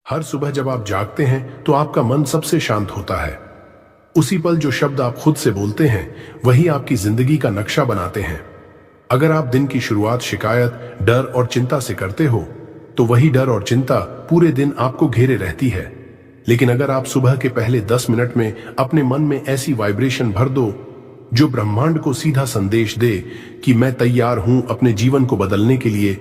हर सुबह जब आप जागते हैं तो आपका मन सबसे शांत होता है। उसी पल जो शब्द आप खुद से बोलते हैं वही आपकी जिंदगी का नक्शा बनाते हैं। अगर आप दिन की शुरुआत शिकायत, डर और चिंता से करते हो तो वही डर और चिंता पूरे दिन आपको घेरे रहती है। लेकिन अगर आप सुबह के पहले 10 मिनट में अपने मन में ऐसी वाइब्रेशन भर दो जो ब्रह्मांड को सीधा संदेश दे कि मैं तैयार हूं अपने जीवन को बदलने के लिए,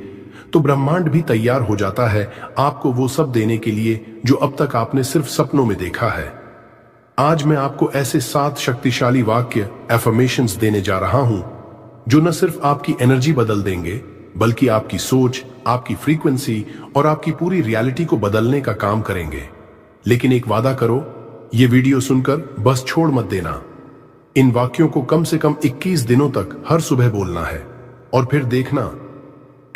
तो ब्रह्मांड भी तैयार हो जाता है आपको वो सब देने के लिए जो अब तक आपने सिर्फ सपनों में देखा है। आज मैं आपको ऐसे 7 शक्तिशाली वाक्य एफर्मेशंस देने जा रहा हूं जो न सिर्फ आपकी एनर्जी बदल देंगे बल्कि आपकी सोच, आपकी फ्रीक्वेंसी और आपकी पूरी रियलिटी को बदलने का काम करेंगे। लेकिन एक वादा करो, ये वीडियो सुनकर बस छोड़ मत देना। इन वाक्यों को कम से कम 21 दिनों तक हर सुबह बोलना है और फिर देखना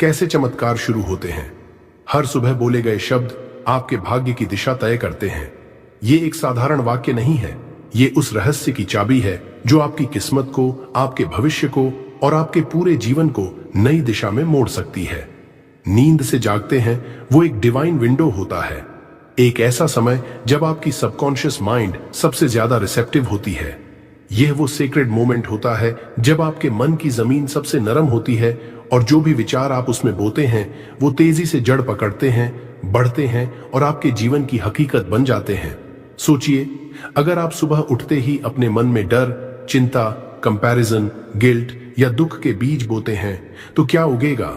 कैसे चमत्कार शुरू होते हैं। हर सुबह बोले गए शब्द आपके भाग्य की दिशा तय करते हैं। ये एक साधारण वाक्य नहीं है, ये उस रहस्य की चाबी है जो आपकी किस्मत को, आपके भविष्य को और आपके पूरे जीवन को नई दिशा में मोड़ सकती है। नींद से जागते हैं वो एक डिवाइन विंडो होता है, एक ऐसा समय जब आपकी सबकॉन्शियस माइंड सबसे ज्यादा रिसेप्टिव होती है। यह वो सीक्रेट मोमेंट होता है जब आपके मन की जमीन सबसे नरम होती है और जो भी विचार आप उसमें बोते हैं वो तेजी से जड़ पकड़ते हैं, बढ़ते हैं और आपके जीवन की हकीकत बन जाते हैं। सोचिए, अगर आप सुबह उठते ही अपने मन में डर, चिंता, कंपैरिजन, गिल्ट या दुख के बीज बोते हैं तो क्या उगेगा?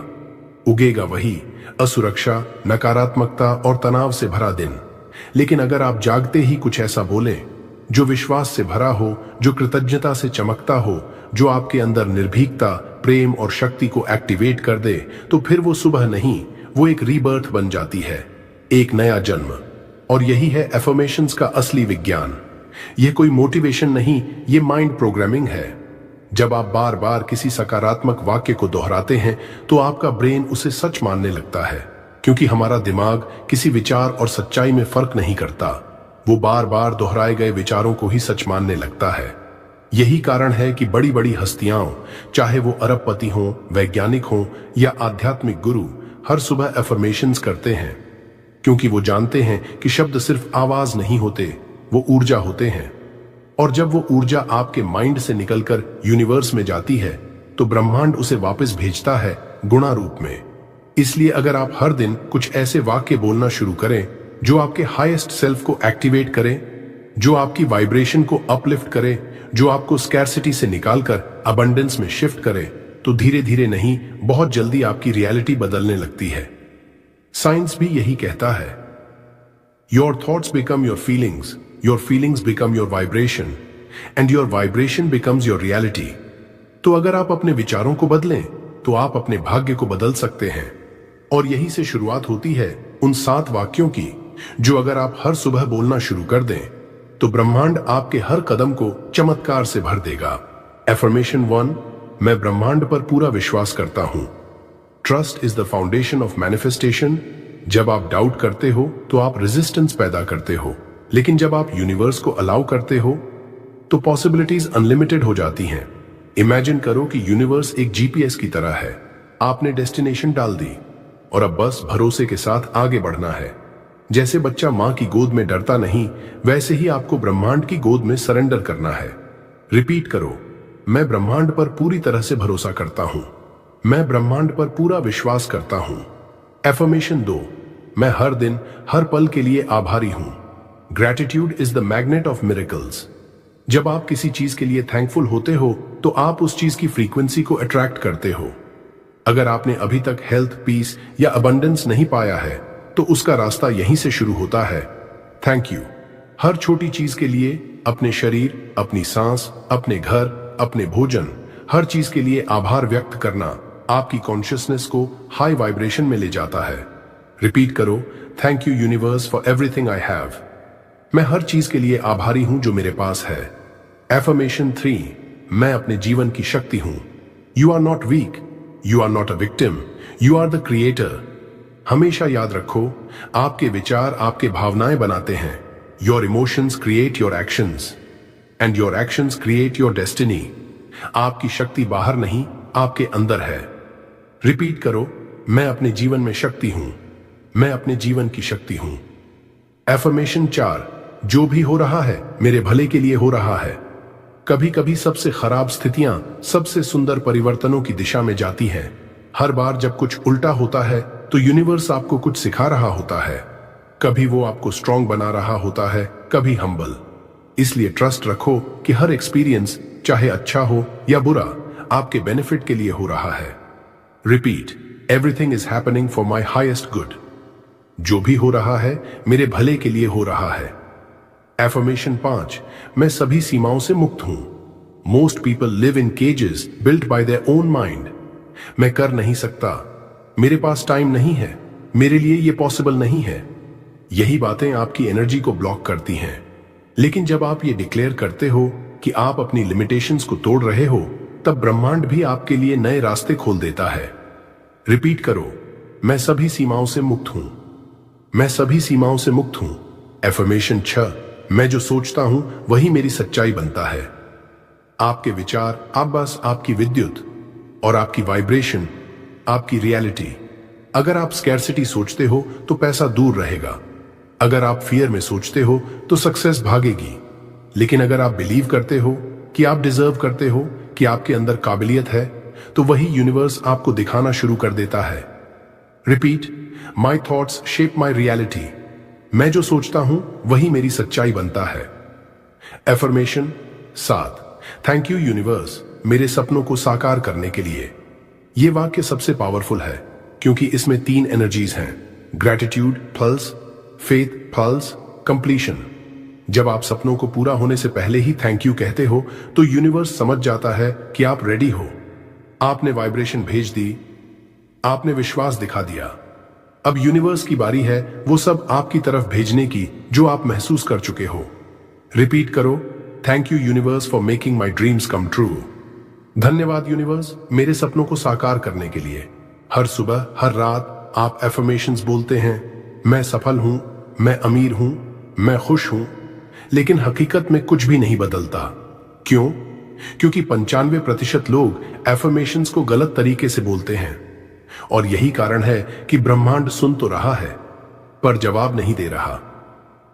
उगेगा वही असुरक्षा, नकारात्मकता और तनाव से भरा दिन। लेकिन अगर आप जागते ही कुछ ऐसा बोलें जो विश्वास से भरा हो, जो कृतज्ञता से चमकता हो, जो आपके अंदर निर्भीकता, प्रेम और शक्ति को एक्टिवेट कर दे, तो फिर वो सुबह नहीं, वो एक रीबर्थ बन जाती है, एक नया जन्म। और यही है एफर्मेशंस का असली विज्ञान। यह कोई मोटिवेशन नहीं, ये माइंड प्रोग्रामिंग है। जब आप बार बार किसी सकारात्मक वाक्य को दोहराते हैं तो आपका ब्रेन उसे सच मानने लगता है, क्योंकि हमारा दिमाग किसी विचार और सच्चाई में फर्क नहीं करता। वो बार बार दोहराए गए विचारों को ही सच मानने लगता है। यही कारण है कि बड़ी बड़ी हस्तियां, चाहे वो अरबपति हों, वैज्ञानिक हों या आध्यात्मिक गुरु, हर सुबह एफर्मेशंस करते हैं, क्योंकि वो जानते हैं कि शब्द सिर्फ आवाज नहीं होते, वो ऊर्जा होते हैं। और जब वो ऊर्जा आपके माइंड से निकलकर यूनिवर्स में जाती है तो ब्रह्मांड उसे वापस भेजता है गुणा रूप में। इसलिए अगर आप हर दिन कुछ ऐसे वाक्य बोलना शुरू करें जो आपके हाईएस्ट सेल्फ को एक्टिवेट करें, जो आपकी वाइब्रेशन को अपलिफ्ट करे, जो आपको स्कैर्सिटी से निकालकर अबंडेंस में शिफ्ट करे, तो धीरे धीरे नहीं, बहुत जल्दी आपकी रियलिटी बदलने लगती है। साइंस भी यही कहता है, your thoughts become your feelings become your vibration and your vibration becomes your reality. तो अगर आप अपने विचारों को बदलें तो आप अपने भाग्य को बदल सकते हैं। और यही से शुरुआत होती है उन 7 वाक्यों की जो अगर आप हर सुबह बोलना शुरू कर दें तो ब्रह्मांड आपके हर कदम को चमत्कार से भर देगा। एफर्मेशन 1, मैं ब्रह्मांड पर पूरा विश्वास करता हूं। Trust is the foundation of manifestation. जब आप डाउट करते हो तो आप रेजिस्टेंस पैदा करते हो, लेकिन जब आप यूनिवर्स को अलाउ करते हो तो पॉसिबिलिटीज अनलिमिटेड हो जाती हैं। इमेजिन करो कि यूनिवर्स एक जीपीएस की तरह है। आपने डेस्टिनेशन डाल दी और अब बस भरोसे के साथ आगे बढ़ना है। जैसे बच्चा मां की गोद में डरता नहीं, वैसे ही आपको ब्रह्मांड की गोद में सरेंडर करना है। रिपीट करो, मैं ब्रह्मांड पर पूरी तरह से भरोसा करता हूं। मैं ब्रह्मांड पर पूरा विश्वास करता हूं। एफर्मेशन 2, मैं हर दिन, हर पल के लिए आभारी हूं। Gratitude is the magnet of miracles. जब आप किसी चीज के लिए थैंकफुल होते हो तो आप उस चीज की फ्रीक्वेंसी को अट्रैक्ट करते हो। अगर आपने अभी तक हेल्थ, पीस या अबंडेंस नहीं पाया है तो उसका रास्ता यहीं से शुरू होता है। थैंक यू हर छोटी चीज के लिए, अपने शरीर, अपनी सांस, अपने घर, अपने भोजन, हर चीज के लिए आभार व्यक्त करना आपकी कॉन्शियसनेस को हाई वाइब्रेशन में ले जाता है। रिपीट करो, thank you universe for everything I have. मैं हर चीज के लिए आभारी हूं जो मेरे पास है। एफर्मेशन 3, मैं अपने जीवन की शक्ति हूं। You are not weak, you are not a victim, you are the creator. हमेशा याद रखो, आपके विचार आपके भावनाएं बनाते हैं। Your emotions create your actions and your actions create your destiny. आपकी शक्ति बाहर नहीं, आपके अंदर है। रिपीट करो, मैं अपने जीवन में शक्ति हूं, मैं अपने जीवन की शक्ति हूं। एफर्मेशन 4, जो भी हो रहा है मेरे भले के लिए हो रहा है। कभी कभी सबसे खराब स्थितियां सबसे सुंदर परिवर्तनों की दिशा में जाती हैं। हर बार जब कुछ उल्टा होता है तो यूनिवर्स आपको कुछ सिखा रहा होता है। कभी वो आपको स्ट्रांग बना रहा होता है, कभी हम्बल। इसलिए ट्रस्ट रखो कि हर एक्सपीरियंस, चाहे अच्छा हो या बुरा, आपके बेनिफिट के लिए हो रहा है। Repeat, everything is happening for my highest good. जो भी हो रहा है मेरे भले के लिए हो रहा है। एफर्मेशन 5, मैं सभी सीमाओं से मुक्त हूं। Most people live in cages built by their own mind. मैं कर नहीं सकता, मेरे पास टाइम नहीं है, मेरे लिए यह पॉसिबल नहीं है। यही बातें आपकी एनर्जी को ब्लॉक करती हैं। लेकिन जब आप ये डिक्लेयर करते हो कि आप अपनी लिमिटेशंस को तोड़ रहे हो, तब ब्रह्मांड भी आपके लिए नए रास्ते खोल देता है। रिपीट करो, मैं सभी सीमाओं से मुक्त हूं। मैं सभी सीमाओं से मुक्त हूं। एफर्मेशन 6, मैं जो सोचता हूं वही मेरी सच्चाई बनता है। आपके विचार, आप बस आपकी विद्युत और आपकी वाइब्रेशन, आपकी रियलिटी। अगर आप स्कैर्सिटी सोचते हो तो पैसा दूर रहेगा। अगर आप फियर में सोचते हो तो सक्सेस भागेगी। लेकिन अगर आप बिलीव करते हो कि आप डिजर्व करते हो, कि आपके अंदर काबिलियत है, तो वही यूनिवर्स आपको दिखाना शुरू कर देता है। Repeat, my thoughts shape my reality. मैं जो सोचता हूं वही मेरी सच्चाई बनता है। एफर्मेशन 7, थैंक यू यूनिवर्स मेरे सपनों को साकार करने के लिए। यह वाक्य सबसे पावरफुल है क्योंकि इसमें 3 एनर्जीज हैं, gratitude pulse, faith pulse, completion. जब आप सपनों को पूरा होने से पहले ही थैंक यू कहते हो तो यूनिवर्स समझ जाता है कि आप रेडी हो। आपने वाइब्रेशन भेज दी, आपने विश्वास दिखा दिया। अब यूनिवर्स की बारी है वो सब आपकी तरफ भेजने की जो आप महसूस कर चुके हो। रिपीट करो, thank you universe for making my dreams come true. धन्यवाद यूनिवर्स मेरे सपनों को साकार करने के लिए। हर सुबह, हर रात आप एफर्मेशंस बोलते हैं, मैं सफल हूं, मैं अमीर हूं, मैं खुश हूं। लेकिन हकीकत में कुछ भी नहीं बदलता। क्यों? क्योंकि 95% लोग एफर्मेशंस को गलत तरीके से बोलते हैं। और यही कारण है कि ब्रह्मांड सुन तो रहा है पर जवाब नहीं दे रहा।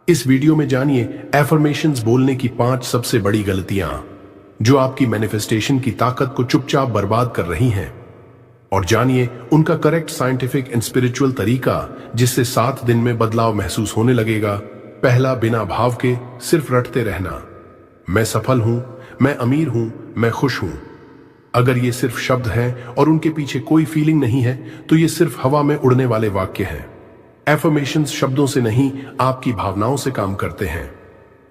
इस वीडियो में जानिए एफर्मेशंस बोलने की 5 सबसे बड़ी गलतियां जो आपकी मैनिफेस्टेशन की ताकत को चुपचाप बर्बाद कर रही हैं। और जानिए उनका करेक्ट साइंटिफिक एंड स्पिरिचुअल तरीका जिससे 7 दिन में बदलाव महसूस होने लगेगा। पहला, बिना भाव के सिर्फ रटते रहना। मैं सफल हूं, मैं अमीर हूं, मैं खुश हूं। अगर ये सिर्फ शब्द हैं और उनके पीछे कोई फीलिंग नहीं है तो ये सिर्फ हवा में उड़ने वाले वाक्य हैं। एफर्मेशंस शब्दों से नहीं, आपकी भावनाओं से काम करते हैं।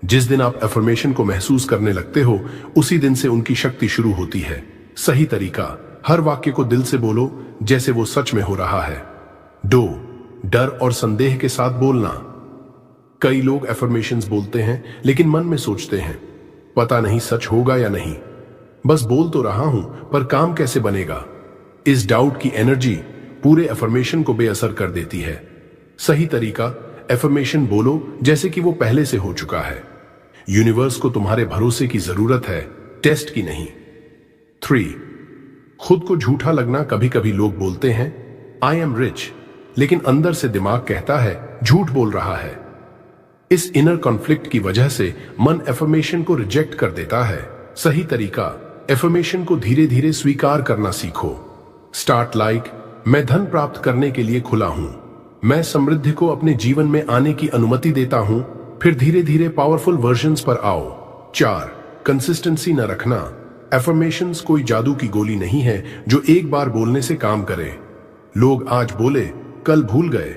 जिस दिन आप एफर्मेशन को महसूस करने लगते हो उसी दिन से उनकी शक्ति शुरू होती है। सही तरीका, हर वाक्य को दिल से बोलो जैसे वो सच में हो रहा है। 2, डर और संदेह के साथ बोलना। कई लोग एफर्मेशंस बोलते हैं लेकिन मन में सोचते हैं, पता नहीं सच होगा या नहीं, बस बोल तो रहा हूं पर काम कैसे बनेगा। इस डाउट की एनर्जी पूरे एफर्मेशन को बेअसर कर देती है। सही तरीका, एफर्मेशन बोलो जैसे कि वो पहले से हो चुका है। यूनिवर्स को तुम्हारे भरोसे की जरूरत है, टेस्ट की नहीं। 3, खुद को झूठा लगना। कभी कभी लोग बोलते हैं आई एम रिच, लेकिन अंदर से दिमाग कहता है झूठ बोल रहा है। इस इनर कॉन्फ्लिक्ट की वजह से मन एफर्मेशन को रिजेक्ट कर देता है। सही तरीका, एफर्मेशन को धीरे धीरे स्वीकार करना सीखो। स्टार्ट लाइक, मैं धन प्राप्त करने के लिए खुला हूं, मैं समृद्धि को अपने जीवन में आने की अनुमति देता हूं। फिर धीरे धीरे पावरफुल वर्जन्स पर आओ। 4, कंसिस्टेंसी न रखना। एफर्मेशंस कोई जादू की गोली नहीं है जो एक बार बोलने से काम करे। लोग आज बोले कल भूल गए।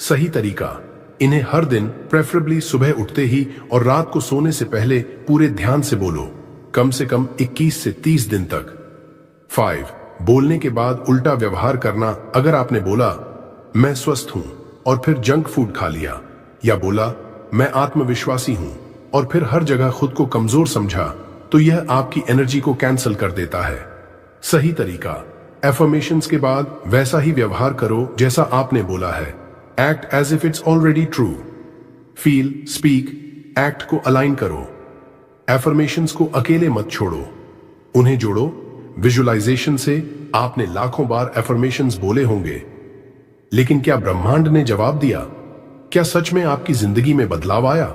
सही तरीका, इन्हें हर दिन, प्रेफरेबली सुबह उठते ही और रात को सोने से पहले पूरे ध्यान से बोलो, कम से कम 21 से 30 दिन तक। 5, बोलने के बाद उल्टा व्यवहार करना। अगर आपने बोला मैं स्वस्थ हूं और फिर जंक फूड खा लिया, या बोला मैं आत्मविश्वासी हूं और फिर हर जगह खुद को कमजोर समझा, तो यह आपकी एनर्जी को कैंसिल कर देता है। सही तरीका, एफर्मेशंस के बाद वैसा ही व्यवहार करो जैसा आपने बोला है। Act as if it's already true. Feel, speak, act को अलाइन करो। एफर्मेशंस को अकेले मत छोड़ो, उन्हें जोड़ो। विजुअलाइजेशन से आपने लाखों बार एफर्मेशंस बोले होंगे, लेकिन क्या ब्रह्मांड ने जवाब दिया? क्या सच में आपकी जिंदगी में बदलाव आया?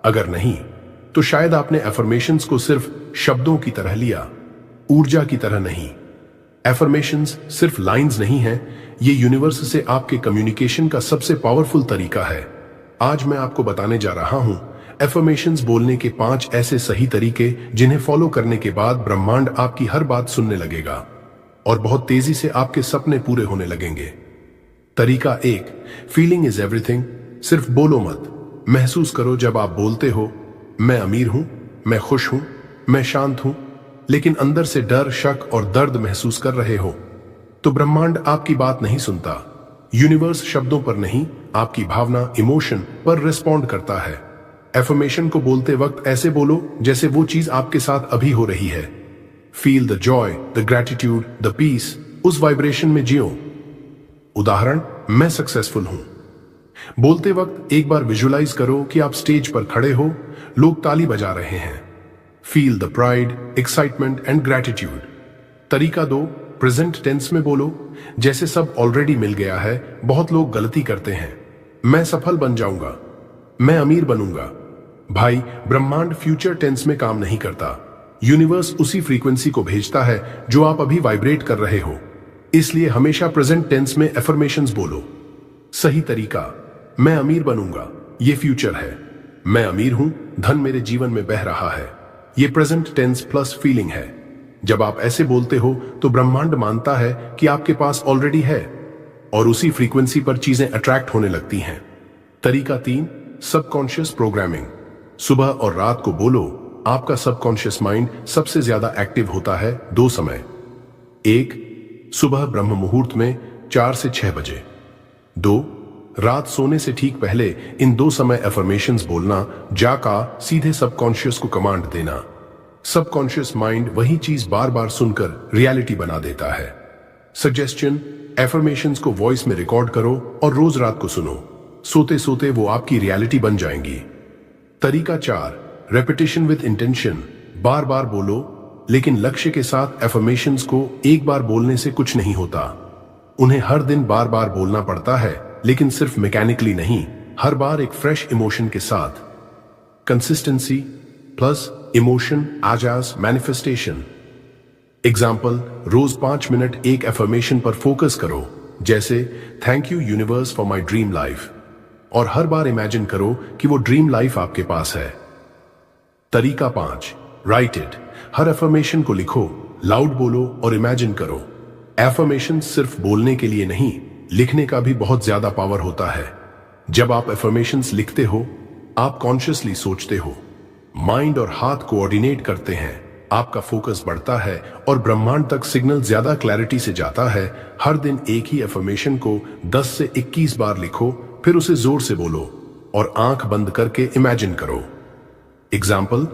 अगर नहीं, तो शायद आपने एफर्मेशंस को सिर्फ शब्दों की तरह लिया, ऊर्जा की तरह नहीं। एफर्मेशंस सिर्फ लाइंस नहीं हैं, ये यूनिवर्स से आपके कम्युनिकेशन का सबसे पावरफुल तरीका है। आज मैं आपको बताने जा रहा हूं एफर्मेशंस बोलने के 5 ऐसे सही तरीके जिन्हें फॉलो करने के बाद ब्रह्मांड आपकी हर बात सुनने लगेगा और बहुत तेजी से आपके सपने पूरे होने लगेंगे। तरीका 1, फीलिंग इज एवरीथिंग। सिर्फ बोलो मत, महसूस करो जब आप बोलते हो मैं अमीर हूं, मैं खुश हूं, मैं शांत हूं, लेकिन अंदर से डर, शक और दर्द महसूस कर रहे हो, तो ब्रह्मांड आपकी बात नहीं सुनता। यूनिवर्स शब्दों पर नहीं, आपकी भावना, इमोशन पर रिस्पॉन्ड करता है। एफर्मेशन को बोलते वक्त ऐसे बोलो जैसे वो चीज आपके साथ अभी हो रही है। Feel the joy, the gratitude, the peace, उस वाइब्रेशन में जियो। उदाहरण, मैं सक्सेसफुल हूं। बोलते वक्त एक बार विजुअलाइज करो कि आप स्टेज पर खड़े हो, लोग ताली बजा रहे हैं। Feel the pride, excitement and gratitude. तरीका 2, प्रेजेंट टेंस में बोलो जैसे सब ऑलरेडी मिल गया है। बहुत लोग गलती करते हैं, मैं सफल बन जाऊंगा, मैं अमीर बनूंगा। भाई, ब्रह्मांड फ्यूचर टेंस में काम नहीं करता। यूनिवर्स उसी फ्रीक्वेंसी को भेजता है जो आप अभी वाइब्रेट कर रहे हो। इसलिए हमेशा प्रेजेंट टेंस में एफर्मेशंस बोलो। सही तरीका, मैं अमीर बनूंगा, ये फ्यूचर है। मैं अमीर हूं, धन मेरे जीवन में बह रहा है, ये प्रेजेंट टेंस प्लस फीलिंग है। जब आप ऐसे बोलते हो तो ब्रह्मांड मानता है कि आपके पास ऑलरेडी है और उसी फ्रीक्वेंसी पर चीजें अट्रैक्ट होने लगती हैं। तरीका 3, सबकॉन्शियस प्रोग्रामिंग। सुबह और रात को बोलो, आपका सबकॉन्शियस माइंड सबसे ज्यादा एक्टिव होता है 2 समय। 1, सुबह ब्रह्म मुहूर्त में 4 से 6 बजे। 2, रात सोने से ठीक पहले। इन 2 समय एफर्मेशंस बोलना, जाका सीधे सबकॉन्शियस को कमांड देना। सबकॉन्शियस माइंड वही चीज बार बार सुनकर रियलिटी बना देता है। सजेस्शन, एफर्मेशंस को वॉइस में रिकॉर्ड करो और रोज रात को सुनो। सोते सोते वो आपकी रियलिटी बन जाएंगी। तरीका 4, रेपिटेशन विद इंटेंशन। बार बार बोलो, लेकिन लक्ष्य के साथ। एफर्मेशंस को एक बार बोलने से कुछ नहीं होता, उन्हें हर दिन बार बार बोलना पड़ता है, लेकिन सिर्फ मैकेनिकली नहीं, हर बार एक फ्रेश इमोशन के साथ। कंसिस्टेंसी प्लस इमोशन आजाज मैनिफेस्टेशन। एग्जाम्पल, रोज 5 मिनट एक एफर्मेशन पर फोकस करो, जैसे thank you universe for my dream life, और हर बार इमेजिन करो कि वो ड्रीम लाइफ आपके पास है। तरीका 5, राइट इट। हर एफर्मेशन को लिखो, लाउड बोलो और इमेजिन करो। एफर्मेशन सिर्फ बोलने के लिए नहीं, लिखने का भी बहुत ज्यादा पावर होता है। जब आप एफर्मेशंस लिखते हो, आप कॉन्शियसली सोचते हो, माइंड और हाथ कोऑर्डिनेट करते हैं, आपका फोकस बढ़ता है और ब्रह्मांड तक सिग्नल ज्यादा क्लैरिटी से जाता है। हर दिन एक ही एफर्मेशन को 10 से 21 बार लिखो, फिर उसे जोर से बोलो और आंख बंद करके इमेजिन करो। Example,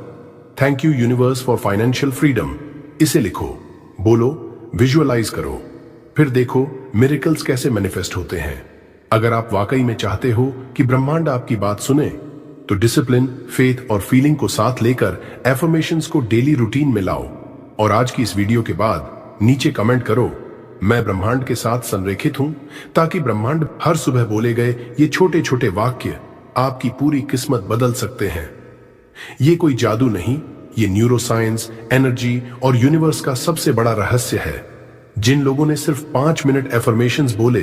thank you universe for financial freedom. इसे लिखो, बोलो, विजुअलाइज करो, फिर देखो मिरेकल्स कैसे मैनिफेस्ट होते हैं। अगर आप वाकई में चाहते हो कि ब्रह्मांड आपकी बात सुने, तो डिसिप्लिन, फेथ और फीलिंग को साथ लेकर एफर्मेशंस को डेली रूटीन में लाओ। और आज की इस वीडियो के बाद नीचे कमेंट करो, मैं ब्रह्मांड के साथ संरेखित हूं, ताकि ब्रह्मांड हर सुबह बोले गए ये छोटे छोटे वाक्य आपकी पूरी किस्मत बदल सकते हैं। ये कोई जादू नहीं, ये न्यूरोसाइंस, एनर्जी और यूनिवर्स का सबसे बड़ा रहस्य है। जिन लोगों ने सिर्फ 5 मिनट एफर्मेशंस बोले,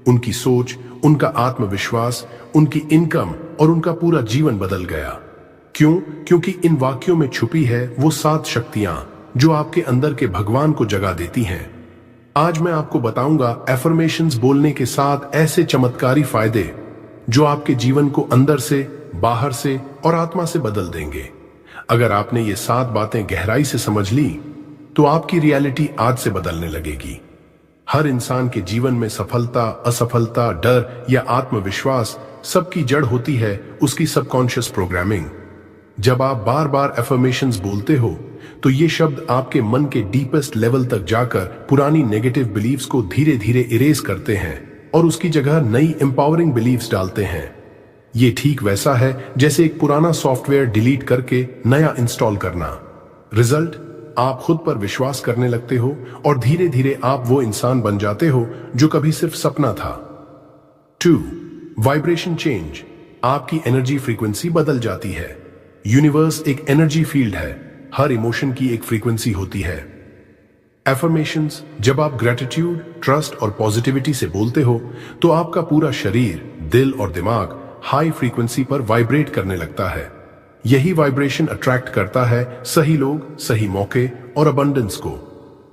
उनकी सोच, उनका आत्मविश्वास, उनकी इनकम और उनका पूरा जीवन बदल गया। क्यों? क्योंकि इन वाक्यों में छुपी है वो 7 शक्तियां जो आपके अंदर के भगवान को जगा देती हैं। आज मैं आपको बताऊंगा एफर्मेशंस बोलने के 7 ऐसे चमत्कारी फायदे जो आपके जीवन को अंदर से, बाहर से और आत्मा से बदल देंगे। अगर आपने ये 7 बातें गहराई से समझ ली, तो आपकी रियलिटी आज से बदलने लगेगी। हर इंसान के जीवन में सफलता, असफलता, डर या आत्मविश्वास, सबकी जड़ होती है उसकी सबकॉन्शियस प्रोग्रामिंग। जब आप बार बार एफर्मेशंस बोलते हो, तो ये शब्द आपके मन के डीपेस्ट लेवल तक जाकर पुरानी नेगेटिव बिलीव्स को धीरे धीरे इरेज करते हैं और उसकी जगह नई एम्पावरिंग बिलीव्स डालते हैं। ये ठीक वैसा है जैसे एक पुराना सॉफ्टवेयर डिलीट करके नया इंस्टॉल करना। रिजल्ट, आप खुद पर विश्वास करने लगते हो और धीरे धीरे आप वो इंसान बन जाते हो जो कभी सिर्फ सपना था। 2. वाइब्रेशन चेंज, आपकी एनर्जी फ्रीक्वेंसी बदल जाती है। यूनिवर्स एक एनर्जी फील्ड है, हर इमोशन की एक फ्रीक्वेंसी होती है। एफर्मेशंस, जब आप ग्रेटिट्यूड, ट्रस्ट और पॉजिटिविटी से बोलते हो तो आपका पूरा शरीर, दिल और दिमाग हाई फ्रीक्वेंसी पर वाइब्रेट करने लगता है। यही वाइब्रेशन अट्रैक्ट करता है सही लोग, सही मौके और अबंडेंस को।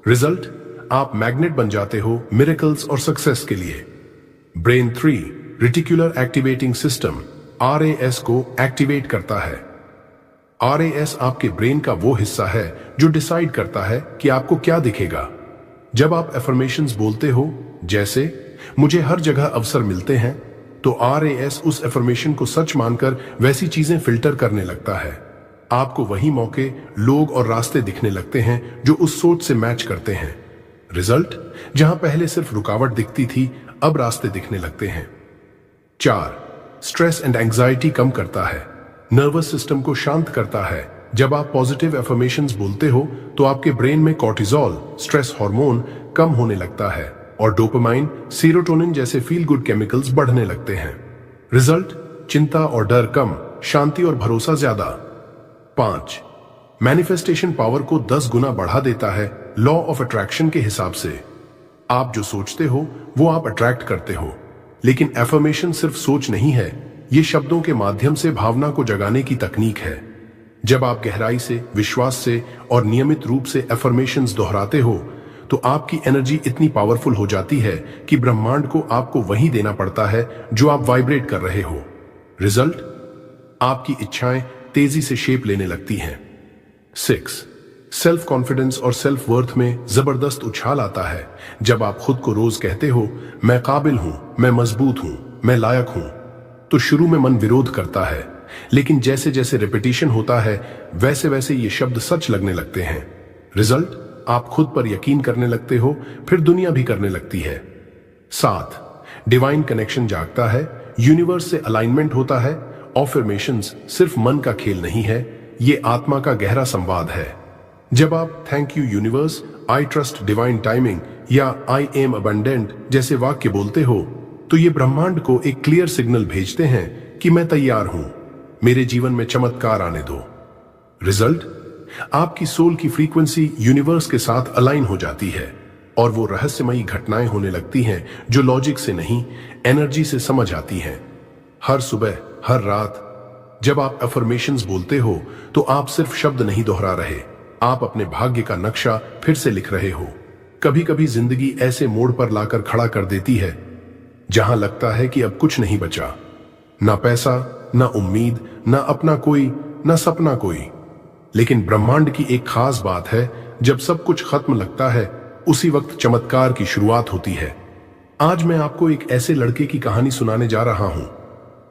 रिजल्ट, आप मैग्नेट बन जाते हो मिरेकल्स और सक्सेस के लिए। Brain 3 reticular activating system RAS को एक्टिवेट करता है। RAS आपके ब्रेन का वो हिस्सा है जो डिसाइड करता है कि आपको क्या दिखेगा। जब आप एफर्मेशंस बोलते हो, जैसे मुझे हर जगह अवसर मिलते हैं, तो RAS उस एफर्मेशन को सच मानकर वैसी चीजें फिल्टर करने लगता है। आपको वही मौके, लोग और रास्ते दिखने लगते हैं जो उस सोच से मैच करते हैं। रिजल्ट, जहां पहले सिर्फ रुकावट दिखती थी, अब रास्ते दिखने लगते हैं। 4 स्ट्रेस एंड एंजाइटी कम करता है, नर्वस सिस्टम को शांत करता है। जब आप पॉजिटिव एफर्मेशंस बोलते हो तो आपके ब्रेन में कॉर्टिसोल, स्ट्रेस हार्मोन कम होने लगता है और डोपामाइन, सीरोटोनिन जैसे फील गुड केमिकल्स बढ़ने लगते हैं। रिजल्ट, चिंता और डर कम, शांति और भरोसा ज्यादा। 5 मैनिफेस्टेशन पावर को 10 गुना बढ़ा देता है लॉ ऑफ अट्रैक्शन के हिसाब से। आप जो सोचते हो वो आप अट्रैक्ट करते हो, लेकिन एफर्मेशन सिर्फ सोच नहीं है, ये शब्दों के माध्यम से भावना को जगाने की तकनीक है। जब आप गहराई से, विश्वास से और नियमित रूप से एफर्मेशंस दोहराते हो तो आपकी एनर्जी इतनी पावरफुल हो जाती है कि ब्रह्मांड को आपको वही देना पड़ता है जो आप वाइब्रेट कर रहे हो। रिजल्ट, आपकी इच्छाएं तेजी से शेप लेने लगती हैं। 6 सेल्फ कॉन्फिडेंस और सेल्फ वर्थ में जबरदस्त उछाल आता है जब आप खुद को रोज कहते हो, मैं काबिल हूं, मैं मजबूत हूं, मैं लायक हूं। तो शुरू में मन विरोध करता है, लेकिन जैसे जैसे रिपीटिशन होता है वैसे वैसे ये शब्द सच लगने लगते हैं। रिजल्ट, आप खुद पर यकीन करने लगते हो, फिर दुनिया भी करने लगती है। 7 डिवाइन कनेक्शन जागता है, यूनिवर्स से अलाइनमेंट होता है। अफर्मेशंस सिर्फ मन का खेल नहीं है, ये आत्मा का गहरा संवाद है। जब आप thank you universe, I trust divine timing या आई एम अबंडेंट जैसे वाक्य बोलते हो तो ये ब्रह्मांड को एक क्लियर सिग्नल भेजते हैं कि मैं तैयार हूं, मेरे जीवन में चमत्कार आने दो। रिजल्ट, आपकी सोल की फ्रीक्वेंसी यूनिवर्स के साथ अलाइन हो जाती है और वो रहस्यमयी घटनाएं होने लगती हैं जो लॉजिक से नहीं, एनर्जी से समझ आती हैं। हर सुबह, हर रात जब आप अफर्मेशंस बोलते हो तो आप सिर्फ शब्द नहीं दोहरा रहे, आप अपने भाग्य का नक्शा फिर से लिख रहे हो। कभी कभी जिंदगी ऐसे मोड़ पर लाकर खड़ा कर देती है जहां लगता है कि अब कुछ नहीं बचा, ना पैसा, ना उम्मीद, ना अपना कोई, ना सपना कोई। लेकिन ब्रह्मांड की एक खास बात है, जब सब कुछ खत्म लगता है उसी वक्त चमत्कार की शुरुआत होती है। आज मैं आपको एक ऐसे लड़के की कहानी सुनाने जा रहा हूं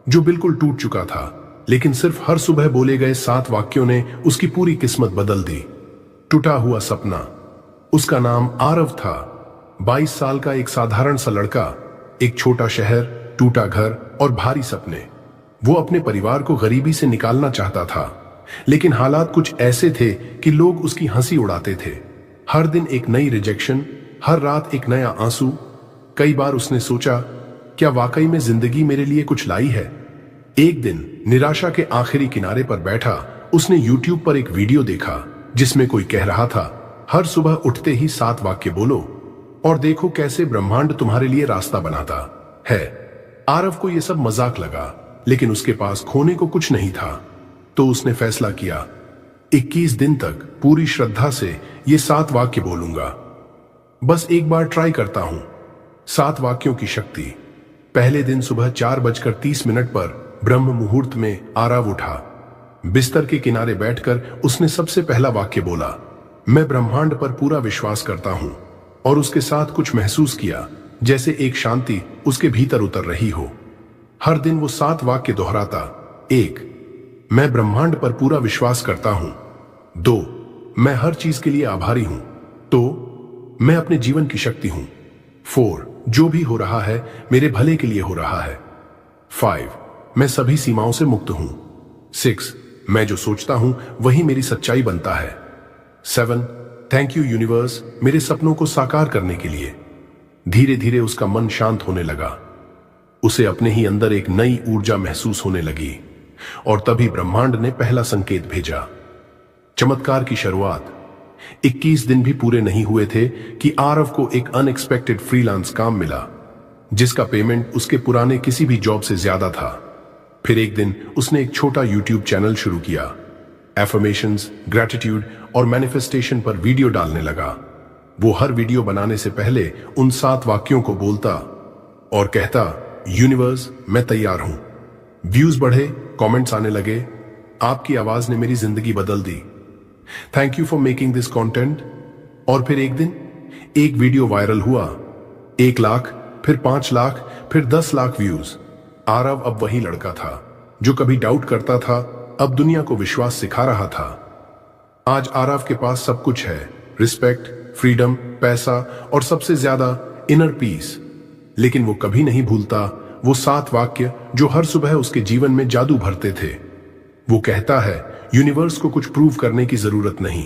जो बिल्कुल टूट चुका था, लेकिन सिर्फ हर सुबह बोले गए 7 वाक्यों ने उसकी पूरी किस्मत बदल दी। टूटा हुआ सपना। उसका नाम आरव था, 22 साल का एक साधारण सा लड़का, एक छोटा शहर, टूटा घर और भारी सपने। वो अपने परिवार को गरीबी से निकालना चाहता था, लेकिन हालात कुछ ऐसे थे कि लोग उसकी हंसी उड़ाते थे। हर दिन एक नई रिजेक्शन, हर रात एक नया आंसू। कई बार उसने सोचा, क्या वाकई में जिंदगी मेरे लिए कुछ लाई है? एक दिन निराशा के आखिरी किनारे पर बैठा उसने YouTube पर एक वीडियो देखा जिसमें कोई कह रहा था, हर सुबह उठते ही 7 वाक्य बोलो और देखो कैसे ब्रह्मांड तुम्हारे लिए रास्ता बनाता है। आरव को यह सब मजाक लगा, लेकिन उसके पास खोने को कुछ नहीं था, तो उसने फैसला किया, 21 दिन तक पूरी श्रद्धा से ये 7 वाक्य बोलूंगा। बस एक बार ट्राई करता हूं। 7 वाक्यों की शक्ति। पहले दिन सुबह 4:30 पर ब्रह्म मुहूर्त में आरव उठा। बिस्तर के किनारे बैठकर उसने सबसे पहला वाक्य बोला, मैं ब्रह्मांड पर पूरा विश्वास करता हूं। और उसके साथ कुछ महसूस किया, जैसे एक शांति उसके भीतर उतर रही हो। हर दिन वो 7 वाक्य दोहराता। 1 मैं ब्रह्मांड पर पूरा विश्वास करता हूं। 2 मैं हर चीज के लिए आभारी हूं। तो मैं अपने जीवन की शक्ति हूं। 4 जो भी हो रहा है मेरे भले के लिए हो रहा है। 5 मैं सभी सीमाओं से मुक्त हूं। 6 मैं जो सोचता हूं वही मेरी सच्चाई बनता है। 7 थैंक यू यूनिवर्स मेरे सपनों को साकार करने के लिए। धीरे धीरे उसका मन शांत होने लगा। उसे अपने ही अंदर एक नई ऊर्जा महसूस होने लगी और तभी ब्रह्मांड ने पहला संकेत भेजा। चमत्कार की शुरुआत 21 दिन भी पूरे नहीं हुए थे कि आरव को एक अनएक्सपेक्टेड फ्रीलांस काम मिला, जिसका पेमेंट उसके पुराने किसी भी जॉब से ज्यादा था। फिर एक दिन उसने एक छोटा यूट्यूब चैनल शुरू किया। एफर्मेशंस, ग्रैटिट्यूड और मैनिफेस्टेशन पर वीडियो डालने लगा। वो हर वीडियो बनाने से पहले उन 7 वाक्यों को बोलता और कहता, यूनिवर्स, मैं तैयार हूं। व्यूज बढ़े, कमेंट्स आने लगे। आपकी आवाज ने मेरी जिंदगी बदल दी। Thank you for making this content. और फिर एक दिन एक वीडियो वायरल हुआ। 1 लाख, फिर 5 लाख, फिर 10 लाख व्यूज। आरव अब वही लड़का था जो कभी डाउट करता था, अब दुनिया को विश्वास सिखा रहा था। आज आरव के पास सब कुछ है, रिस्पेक्ट, फ्रीडम, पैसा और सबसे ज्यादा इनर पीस। लेकिन वो कभी नहीं भूलता वो 7 वाक्य जो हर सुबह उसके जीवन में जादू भरते थे। वो कहता है, यूनिवर्स को कुछ प्रूव करने की जरूरत नहीं,